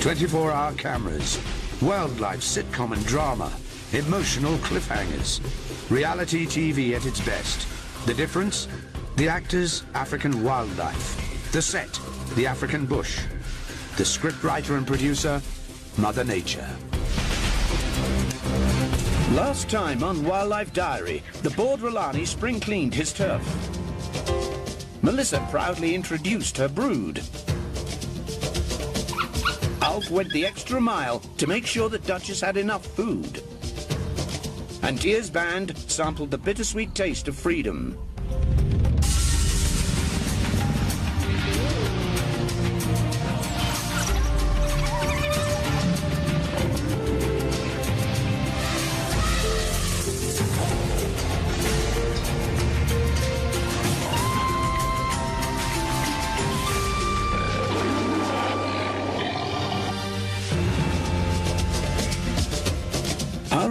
24-hour cameras, wildlife sitcom and drama, emotional cliffhangers. Reality TV at its best. The difference? The actors, African wildlife. The set, the African bush. The scriptwriter and producer, Mother Nature. Last time on Wildlife Diary, the bored Ralani spring cleaned his turf. Melissa proudly introduced her brood. Alf went the extra mile to make sure that Duchess had enough food. And Tier's band sampled the bittersweet taste of freedom.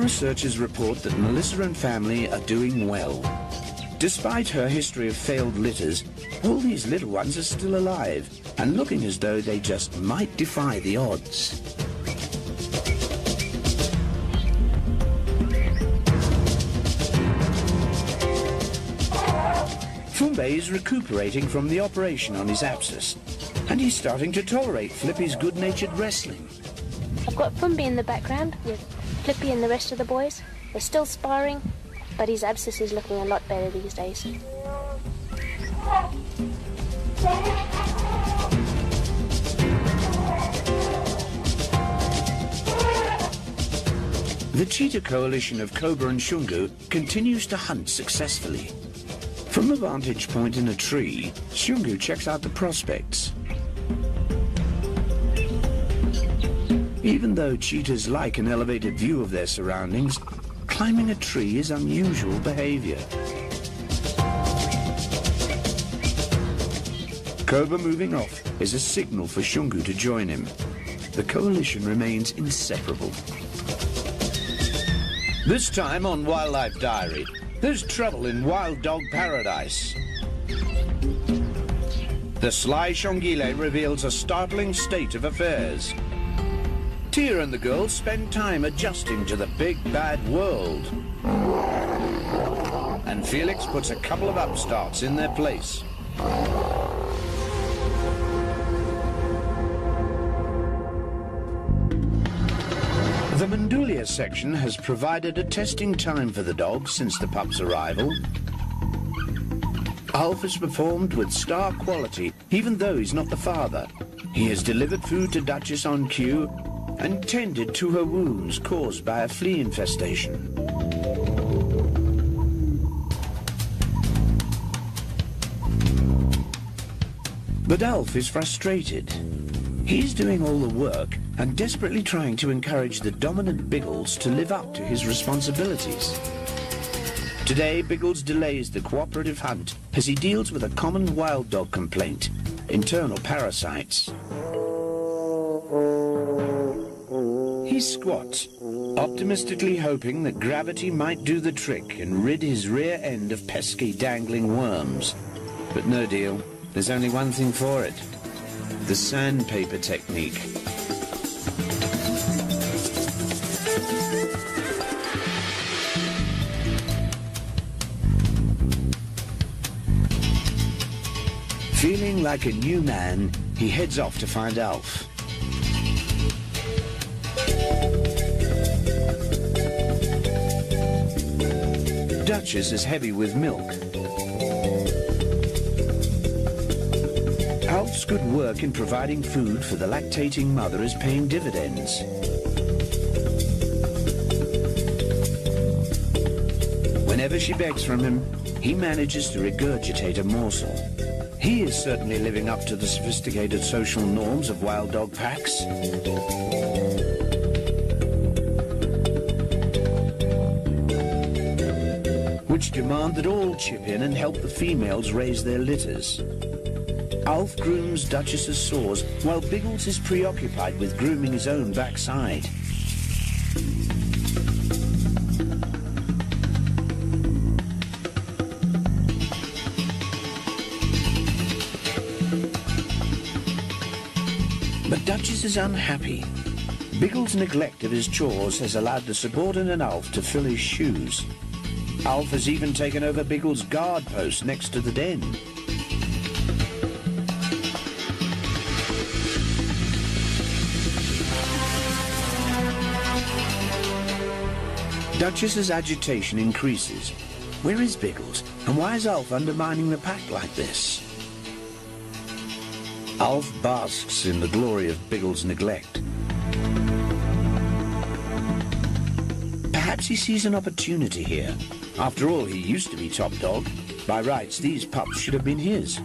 Researchers report that Melissa and family are doing well. Despite her history of failed litters, all these little ones are still alive and looking as though they just might defy the odds. Fumbe is recuperating from the operation on his abscess, and he's starting to tolerate Flippy's good-natured wrestling. I've got Fumbe in the background with Flippy and the rest of the boys. They're still sparring, but his abscess is looking a lot better these days. The cheetah coalition of Cobra and Shungu continues to hunt successfully. From a vantage point in a tree, Shungu checks out the prospects. Even though cheetahs like an elevated view of their surroundings, climbing a tree is unusual behavior. Cobra moving off is a signal for Shungu to join him. The coalition remains inseparable. This time on Wildlife Diary, there's trouble in Wild Dog Paradise. The sly Shongile reveals a startling state of affairs. Tia and the girls spend time adjusting to the big bad world. And Felix puts a couple of upstarts in their place. The Mandulia section has provided a testing time for the dogs since the pup's arrival. Alf has performed with star quality, even though he's not the father. He has delivered food to Duchess on cue and tended to her wounds caused by a flea infestation. But Alf is frustrated. He's doing all the work and desperately trying to encourage the dominant Biggles to live up to his responsibilities. Today, Biggles delays the cooperative hunt as he deals with a common wild dog complaint, internal parasites. He squats, optimistically hoping that gravity might do the trick and rid his rear end of pesky dangling worms. But no deal. There's only one thing for it. The sandpaper technique. Feeling like a new man, he heads off to find Alf. Duchess is heavy with milk. Alf's good work in providing food for the lactating mother is paying dividends. Whenever she begs from him, he manages to regurgitate a morsel. He is certainly living up to the sophisticated social norms of wild dog packs. Which demand that all chip in and help the females raise their litters. Alf grooms Duchess's sores, while Biggles is preoccupied with grooming his own backside. But Duchess is unhappy. Biggles' neglect of his chores has allowed the subordinate Alf to fill his shoes. Alf has even taken over Biggles' guard post next to the den. Duchess's agitation increases. Where is Biggles, and why is Alf undermining the pack like this? Alf basks in the glory of Biggles' neglect. Perhaps he sees an opportunity here. After all, he used to be top dog. By rights, these pups should have been his.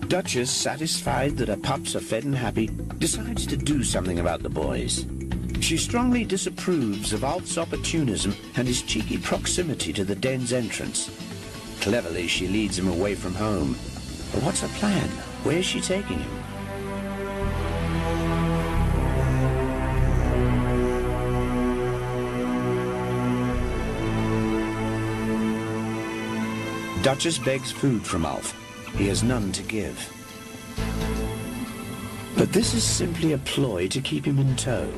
Duchess, satisfied that her pups are fed and happy, decides to do something about the boys. She strongly disapproves of Alf's opportunism and his cheeky proximity to the den's entrance. Cleverly, she leads him away from home. But what's her plan? Where's she taking him? Duchess begs food from Alf. He has none to give. But this is simply a ploy to keep him in tow.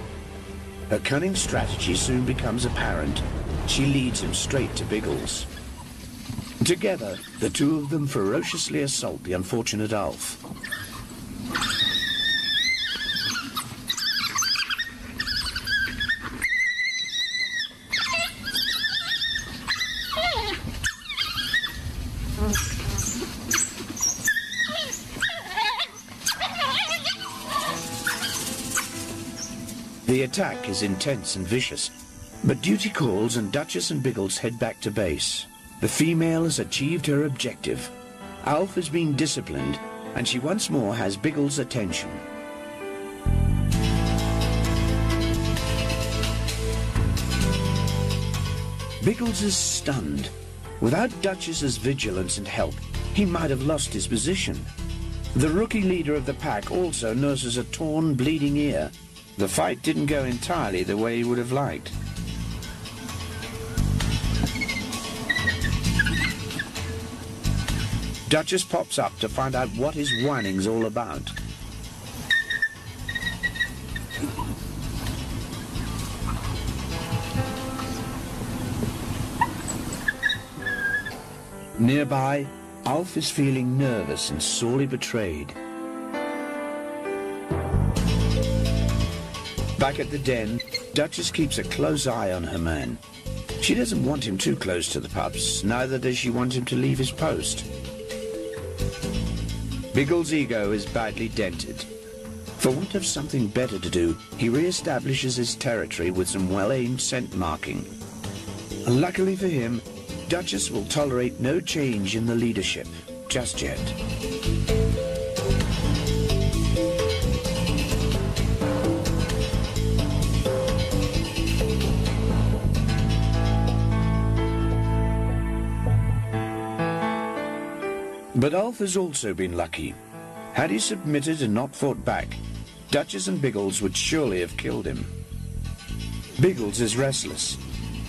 Her cunning strategy soon becomes apparent. She leads him straight to Biggles. Together, the two of them ferociously assault the unfortunate Alf. The attack is intense and vicious, but duty calls and Duchess and Biggles head back to base. The female has achieved her objective. Alf has been disciplined, and she once more has Biggles' attention. Biggles is stunned. Without Duchess's vigilance and help, he might have lost his position. The rookie leader of the pack also nurses a torn, bleeding ear. The fight didn't go entirely the way he would have liked. Duchess pops up to find out what his whining's all about. Nearby, Alf is feeling nervous and sorely betrayed. Back at the den, Duchess keeps a close eye on her man. She doesn't want him too close to the pups, neither does she want him to leave his post. Biggles' ego is badly dented. For want of something better to do, he re-establishes his territory with some well-aimed scent marking. Luckily for him, Duchess will tolerate no change in the leadership, just yet. But Alf has also been lucky. Had he submitted and not fought back, Duchess and Biggles would surely have killed him. Biggles is restless.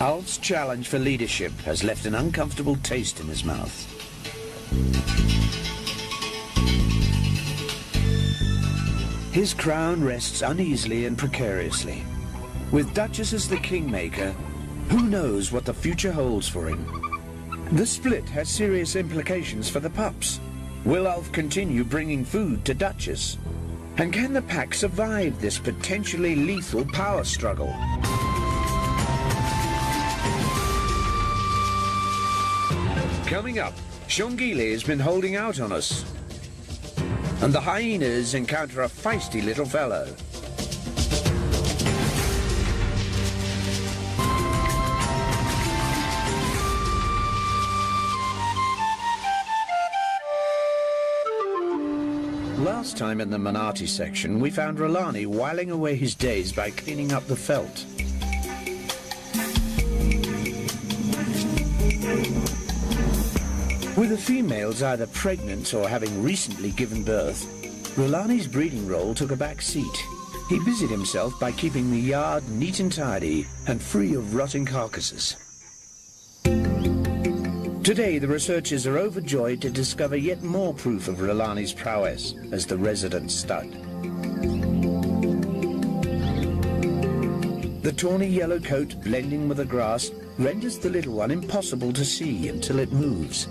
Alf's challenge for leadership has left an uncomfortable taste in his mouth. His crown rests uneasily and precariously. With Duchess as the kingmaker, who knows what the future holds for him? The split has serious implications for the pups. Will Alf continue bringing food to Duchess? And can the pack survive this potentially lethal power struggle? Coming up, Shongile has been holding out on us. And the hyenas encounter a feisty little fellow. Last time in the Manati section, we found Rolani whiling away his days by cleaning up the felt. With the females either pregnant or having recently given birth, Rolani's breeding role took a back seat. He busied himself by keeping the yard neat and tidy and free of rotting carcasses. Today, the researchers are overjoyed to discover yet more proof of Rolani's prowess as the resident stud. The tawny yellow coat blending with the grass renders the little one impossible to see until it moves.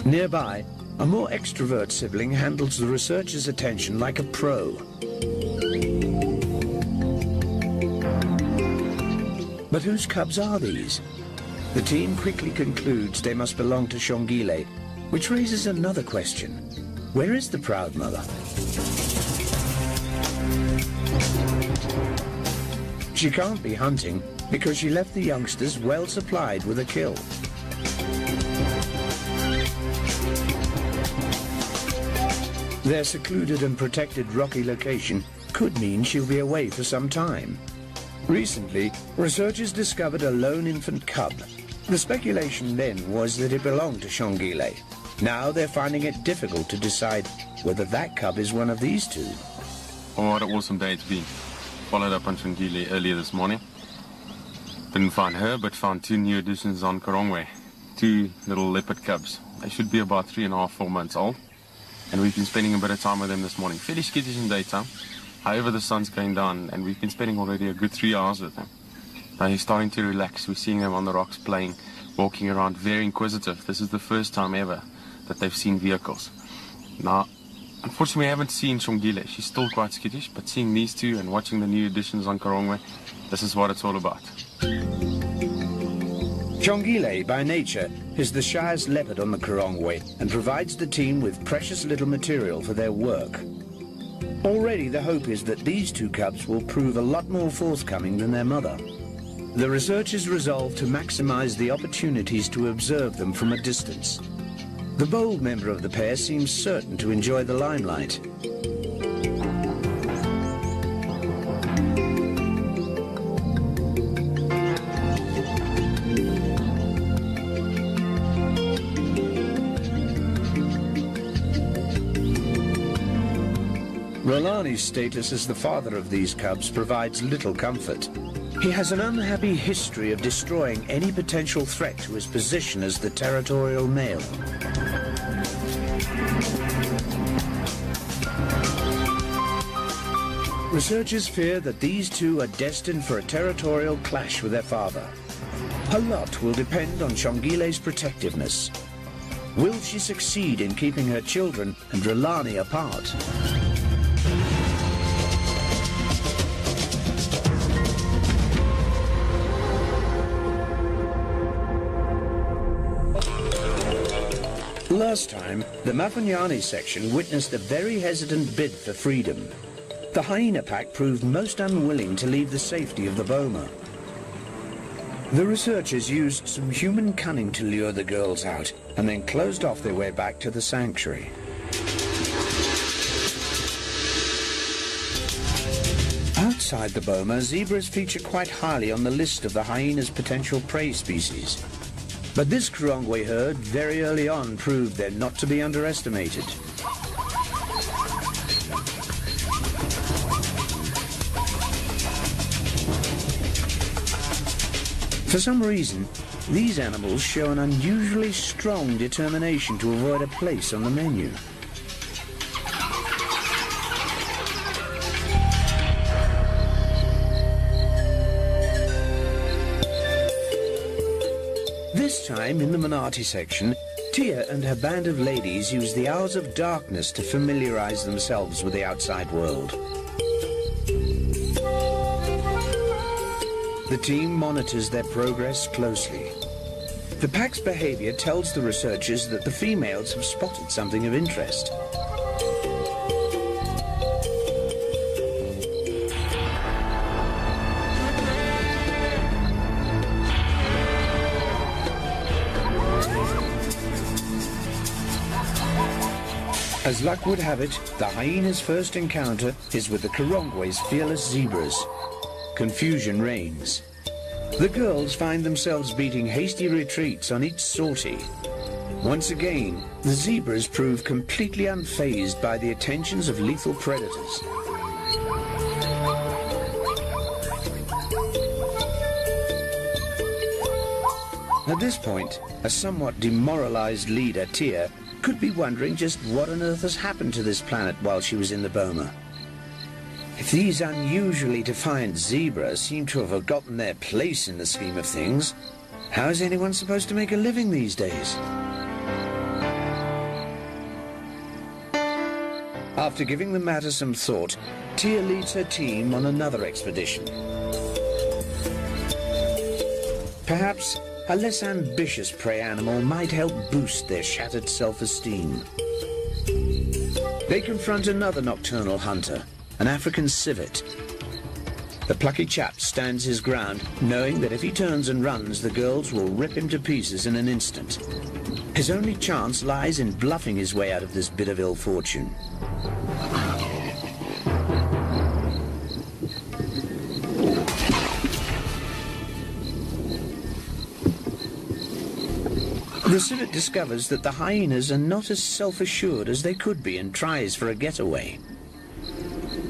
Nearby, a more extrovert sibling handles the researcher's attention like a pro. But whose cubs are these? The team quickly concludes they must belong to Shongile, which raises another question. Where is the proud mother? She can't be hunting because she left the youngsters well supplied with a kill. Their secluded and protected rocky location could mean she'll be away for some time. Recently, researchers discovered a lone infant cub. The speculation then was that it belonged to Shongile. Now they're finding it difficult to decide whether that cub is one of these two. Oh, what an awesome day it's been. Followed up on Shongile earlier this morning. Didn't find her, but found two new additions on Korongwe. Two little leopard cubs. They should be about 3.5, 4 months old. And we've been spending a bit of time with them this morning. Fairly skittish in daytime. However, the sun's going down, and we've been spending already a good 3 hours with them. Now he's starting to relax. We're seeing them on the rocks playing, walking around, very inquisitive. This is the first time ever that they've seen vehicles. Now, unfortunately, we haven't seen Shongile. She's still quite skittish, but seeing these two and watching the new additions on Korongwe, this is what it's all about. Shongile, by nature, is the shyest leopard on the Korongwe and provides the team with precious little material for their work. Already the hope is that these two cubs will prove a lot more forthcoming than their mother. The researchers resolve to maximize the opportunities to observe them from a distance. The bold member of the pair seems certain to enjoy the limelight. Rolani's status as the father of these cubs provides little comfort. He has an unhappy history of destroying any potential threat to his position as the territorial male. Researchers fear that these two are destined for a territorial clash with their father. A lot will depend on Shongile's protectiveness. Will she succeed in keeping her children and Rolani apart? Last time, the Mafanyani section witnessed a very hesitant bid for freedom. The hyena pack proved most unwilling to leave the safety of the boma. The researchers used some human cunning to lure the girls out, and then closed off their way back to the sanctuary. Outside the boma, zebras feature quite highly on the list of the hyena's potential prey species. But this Korongwe herd very early on proved they're not to be underestimated. For some reason, these animals show an unusually strong determination to avoid a place on the menu. This time, in the Manati section, Tia and her band of ladies use the hours of darkness to familiarize themselves with the outside world. The team monitors their progress closely. The pack's behavior tells the researchers that the females have spotted something of interest. As luck would have it, the hyena's first encounter is with the Korongwe's fearless zebras. Confusion reigns. The girls find themselves beating hasty retreats on each sortie. Once again, the zebras prove completely unfazed by the attentions of lethal predators. At this point, a somewhat demoralized leader, Tia, could be wondering just what on earth has happened to this planet while she was in the Boma. If these unusually defiant zebras seem to have forgotten their place in the scheme of things, how is anyone supposed to make a living these days? After giving the matter some thought, Tia leads her team on another expedition. Perhaps a less ambitious prey animal might help boost their shattered self-esteem. They confront another nocturnal hunter, an African civet. The plucky chap stands his ground, knowing that if he turns and runs, the girls will rip him to pieces in an instant. His only chance lies in bluffing his way out of this bit of ill fortune. The civet discovers that the hyenas are not as self-assured as they could be and tries for a getaway.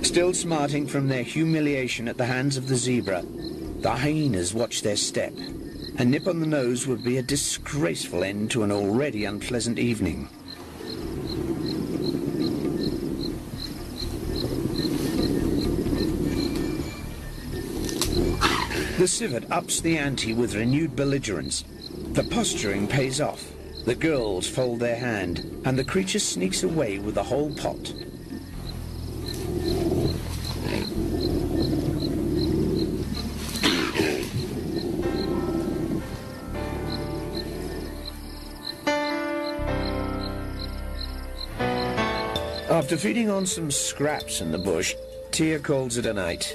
Still smarting from their humiliation at the hands of the zebra, the hyenas watch their step. A nip on the nose would be a disgraceful end to an already unpleasant evening. The civet ups the ante with renewed belligerence. The posturing pays off. The girls fold their hand, and the creature sneaks away with the whole pot. After feeding on some scraps in the bush, Tia calls it a night.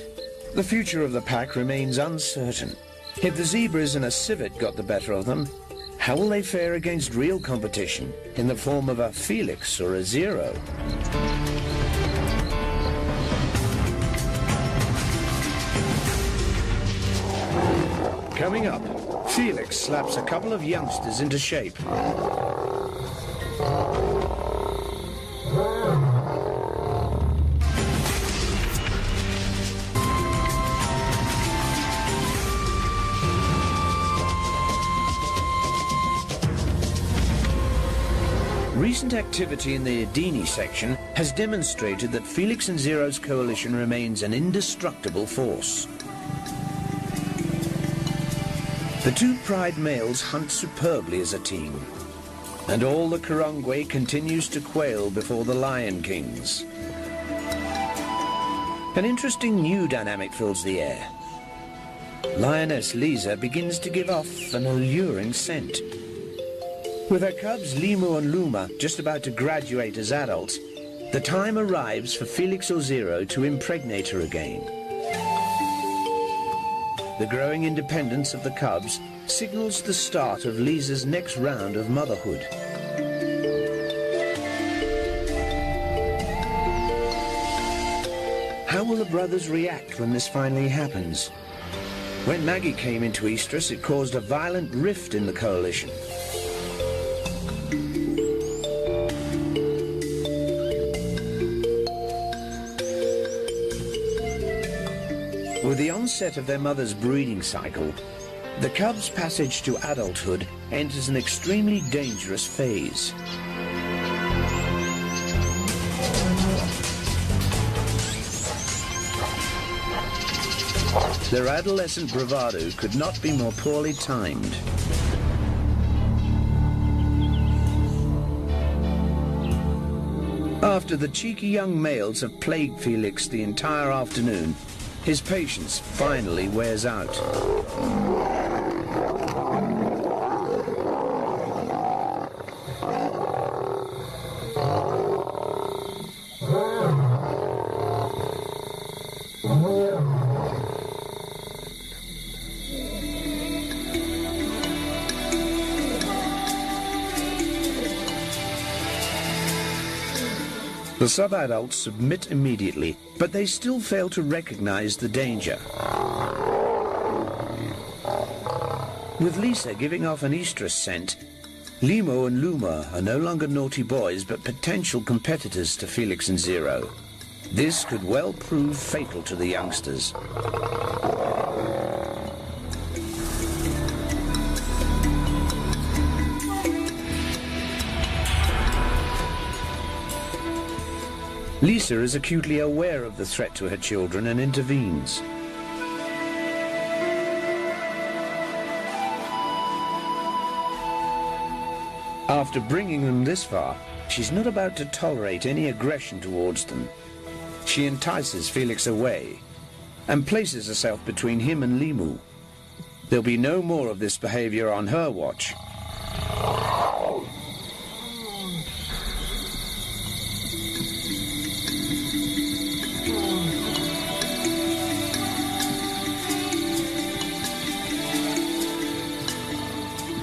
The future of the pack remains uncertain. If the zebras and a civet got the better of them, how will they fare against real competition in the form of a Felix or a Zero? Coming up, Felix slaps a couple of youngsters into shape. Recent activity in the Adini section has demonstrated that Felix and Zero's coalition remains an indestructible force. The two pride males hunt superbly as a team, and all the Karongwe continues to quail before the Lion Kings. An interesting new dynamic fills the air. Lioness Lisa begins to give off an alluring scent. With her cubs Limu and Luma just about to graduate as adults, the time arrives for Felix or Zero to impregnate her again. The growing independence of the cubs signals the start of Lisa's next round of motherhood. How will the brothers react when this finally happens? When Maggie came into Estrus, it caused a violent rift in the coalition. With the onset of their mother's breeding cycle, the cubs' passage to adulthood enters an extremely dangerous phase. Their adolescent bravado could not be more poorly timed. After the cheeky young males have plagued Felix the entire afternoon, his patience finally wears out. The sub-adults submit immediately, but they still fail to recognize the danger. With Lisa giving off an estrus scent, Limo and Luma are no longer naughty boys but potential competitors to Felix and Zero. This could well prove fatal to the youngsters. Lisa is acutely aware of the threat to her children and intervenes. After bringing them this far, she's not about to tolerate any aggression towards them. She entices Felix away and places herself between him and Limu. There'll be no more of this behavior on her watch.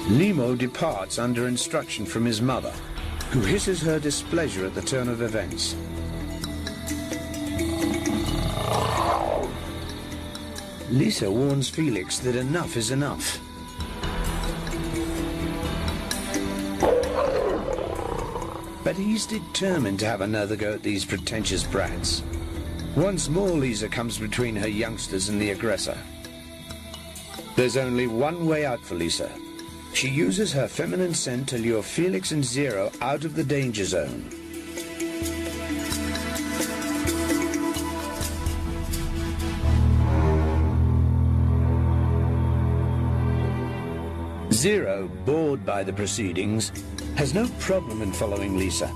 Limo departs under instruction from his mother, who hisses her displeasure at the turn of events. Lisa warns Felix that enough is enough. But he's determined to have another go at these pretentious brats. Once more, Lisa comes between her youngsters and the aggressor. There's only one way out for Lisa. She uses her feminine scent to lure Felix and Zero out of the danger zone. Zero, bored by the proceedings, has no problem in following Lisa.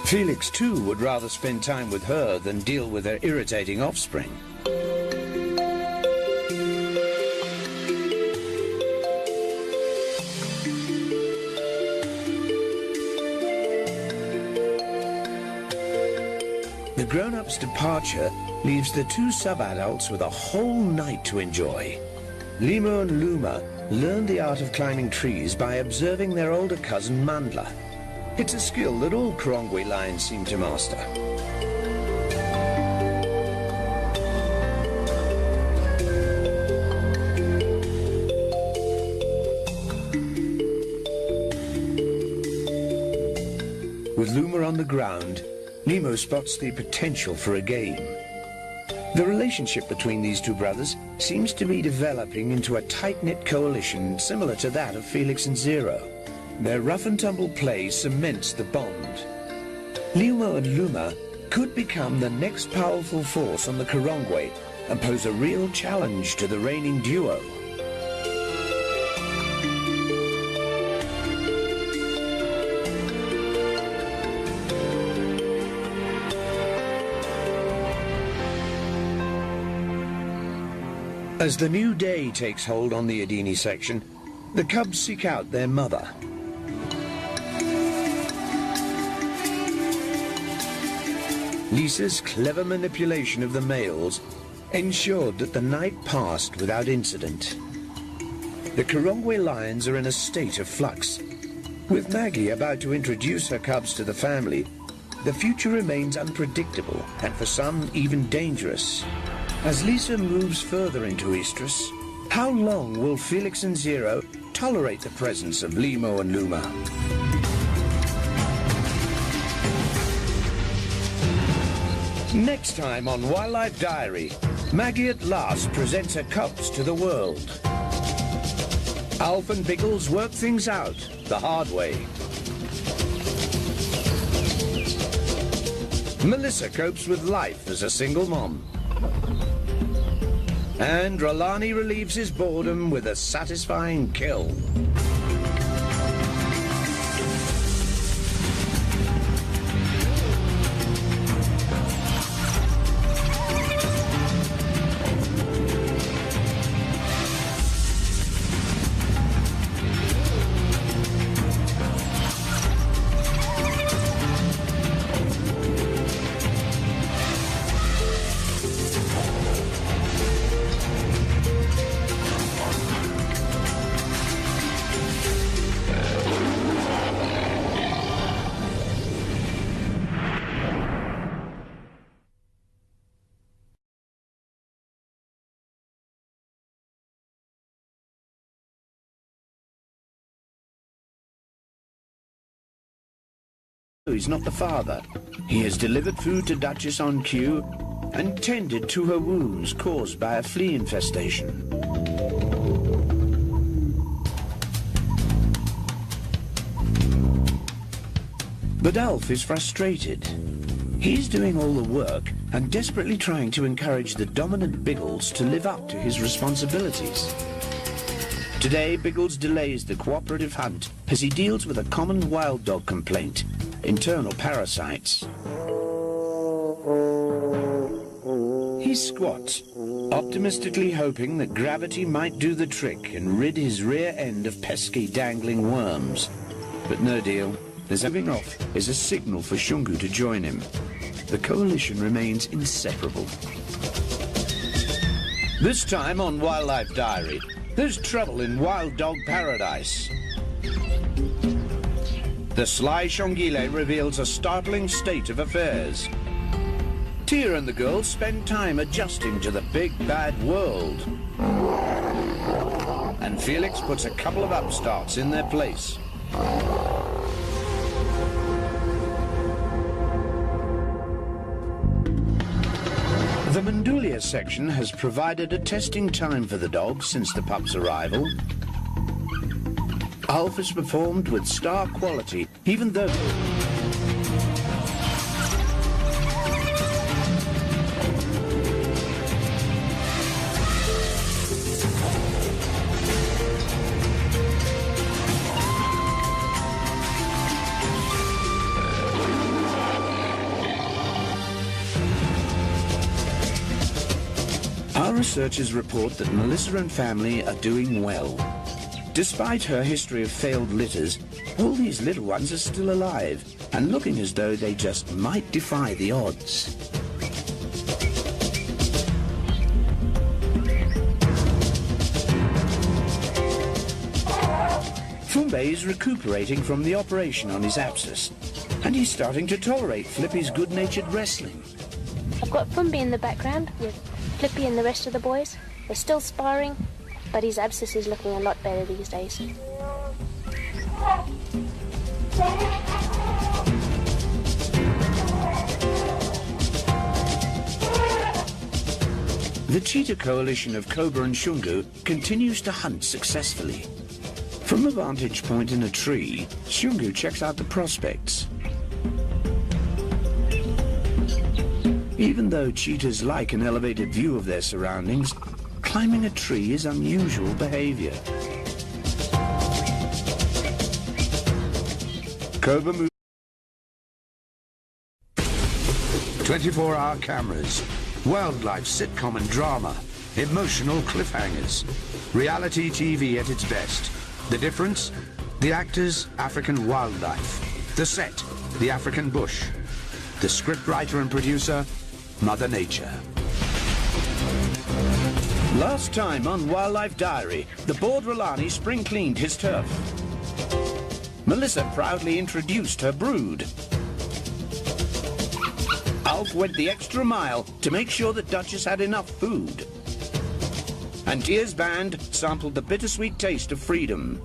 Felix, too, would rather spend time with her than deal with her irritating offspring. The grown-up's departure leaves the two sub-adults with a whole night to enjoy. Limo and Luma learn the art of climbing trees by observing their older cousin Mandla. It's a skill that all Karongwe lions seem to master. With Luma on the ground, Nemo spots the potential for a game. The relationship between these two brothers seems to be developing into a tight-knit coalition similar to that of Felix and Zero. Their rough-and-tumble play cements the bond. Limo and Luma could become the next powerful force on the Karongwe and pose a real challenge to the reigning duo. As the new day takes hold on the Adini section, the cubs seek out their mother. Lisa's clever manipulation of the males ensured that the night passed without incident. The Karongwe lions are in a state of flux. With Maggie about to introduce her cubs to the family, the future remains unpredictable and for some even dangerous. As Lisa moves further into estrus, how long will Felix and Zero tolerate the presence of Limo and Luma? Next time on Wildlife Diary, Maggie at last presents her cubs to the world. Alf and Biggles work things out the hard way. Melissa copes with life as a single mom. And Rolani relieves his boredom with a satisfying kill. He's not the father. He has delivered food to Duchess on cue and tended to her wounds caused by a flea infestation. But Alf is frustrated. He's doing all the work and desperately trying to encourage the dominant Biggles to live up to his responsibilities. Today, Biggles delays the cooperative hunt as he deals with a common wild dog complaint, internal parasites. He squats, optimistically hoping that gravity might do the trick and rid his rear end of pesky dangling worms. But no deal. His moving off is a signal for Shungu to join him. The coalition remains inseparable. This time on Wildlife Diary, there's trouble in wild dog paradise. The sly Shongile reveals a startling state of affairs. Tia and the girls spend time adjusting to the big bad world. And Felix puts a couple of upstarts in their place. The Mandulia section has provided a testing time for the dogs since the pup's arrival. Alf has performed with star quality, even though... Our researchers report that Melissa and family are doing well. Despite her history of failed litters, all these little ones are still alive and looking as though they just might defy the odds. Fumbe is recuperating from the operation on his abscess, and he's starting to tolerate Flippy's good-natured wrestling. I've got Fumbi in the background with Flippy and the rest of the boys. They're still sparring, but his abscess is looking a lot better these days. The cheetah coalition of Cobra and Shungu continues to hunt successfully. From a vantage point in a tree, Shungu checks out the prospects. Even though cheetahs like an elevated view of their surroundings, climbing a tree is unusual behavior. Cobra moves. 24-hour cameras, wildlife sitcom and drama, emotional cliffhangers, reality TV at its best. The difference? The actors, African wildlife. The set, the African bush. The scriptwriter and producer, Mother Nature. Last time on Wildlife Diary, the bored Rolani spring-cleaned his turf. Melissa proudly introduced her brood. Alf went the extra mile to make sure the Duchess had enough food. And Tia's band sampled the bittersweet taste of freedom.